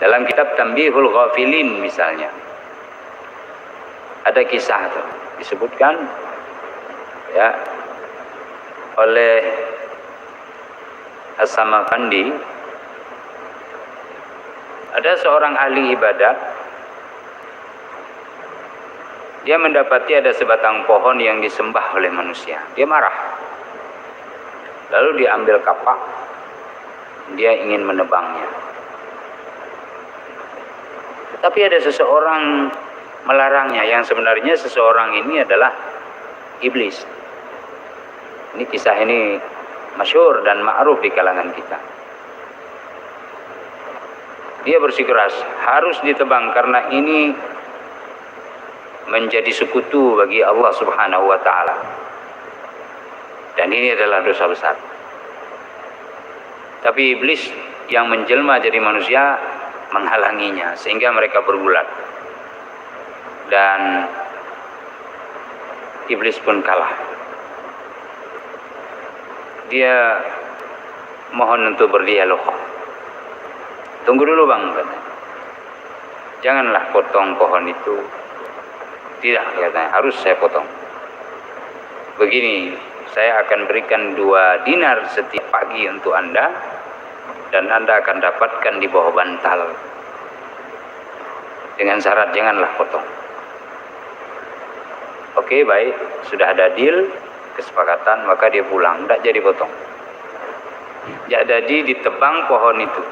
Dalam kitab Tanbihul Ghafilin misalnya, ada kisah tuh, disebutkan ya oleh As-Samarqandi. Ada seorang ahli ibadat, dia mendapati ada sebatang pohon yang disembah oleh manusia. Dia marah, lalu diambil kapak, dia ingin menebangnya. Tapi ada seseorang melarangnya, yang sebenarnya seseorang ini adalah iblis. Ini kisah ini masyhur dan ma'ruf di kalangan kita. Dia bersikeras harus ditebang karena ini menjadi sekutu bagi Allah Subhanahu wa taala. Dan ini adalah dosa besar. Tapi iblis yang menjelma jadi manusia menghalanginya sehingga mereka bergulat. Dan iblis pun kalah. Dia mohon untuk berdialog. Tunggu dulu bang, katanya. Janganlah potong pohon itu. Tidak, katanya, harus saya potong. Begini, saya akan berikan 2 dinar setiap pagi untuk Anda, dan Anda akan dapatkan di bawah bantal. Dengan syarat janganlah potong. Oke, baik, sudah ada deal, kesepakatan, maka dia pulang, tidak jadi potong. Jadi ditebang pohon itu.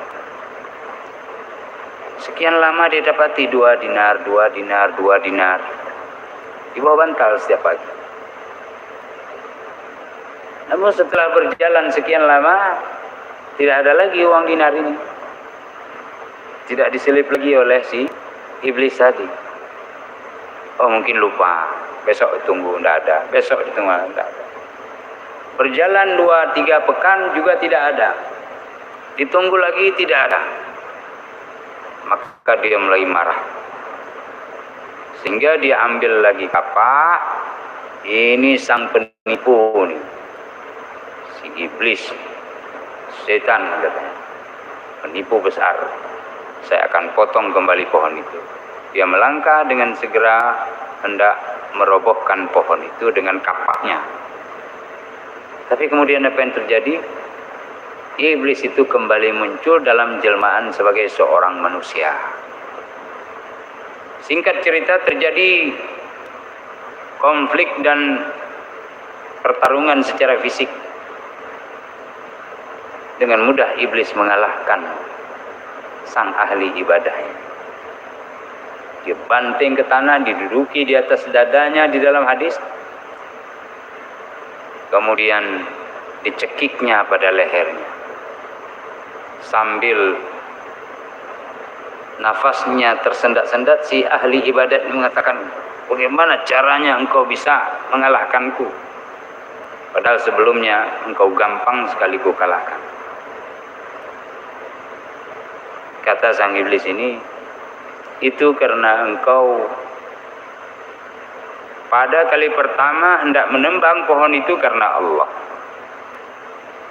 Sekian lama dia dapati 2 dinar, 2 dinar, 2 dinar. Di bawah bantal setiap pagi. Namun setelah berjalan sekian lama, tidak ada lagi uang dinar ini. Tidak diselip lagi oleh si iblis tadi. Oh mungkin lupa, besok tunggu, tidak ada. Besok ditunggu, tidak ada. Berjalan 2-3 pekan juga tidak ada. Ditunggu lagi tidak ada. Maka dia mulai marah. Sehingga dia ambil lagi kapak. Ini sang penipu nih. Si iblis. Setan katanya. Penipu besar. Saya akan potong kembali pohon itu. Dia melangkah dengan segera hendak merobohkan pohon itu dengan kapaknya. Tapi kemudian apa yang terjadi? Iblis itu kembali muncul dalam jelmaan sebagai seorang manusia. Singkat cerita, terjadi konflik dan pertarungan secara fisik. Dengan mudah iblis mengalahkan sang ahli ibadahnya. Dia banting ke tanah, diduduki di atas dadanya di dalam hadis. Kemudian dicekiknya pada lehernya. Sambil nafasnya tersendat-sendat, si ahli ibadat mengatakan, bagaimana caranya engkau bisa mengalahkanku? Padahal sebelumnya engkau gampang sekali ku kalahkan. Kata sang iblis ini, itu karena engkau pada kali pertama hendak menembang pohon itu karena Allah.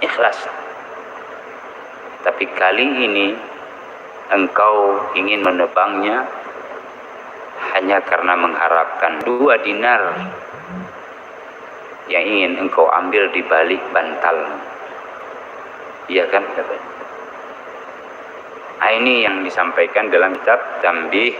Ikhlas. Tapi kali ini engkau ingin menebangnya hanya karena mengharapkan 2 dinar yang ingin engkau ambil di balik bantal. Iya kan katanya. Ini yang disampaikan dalam kitab Tanbih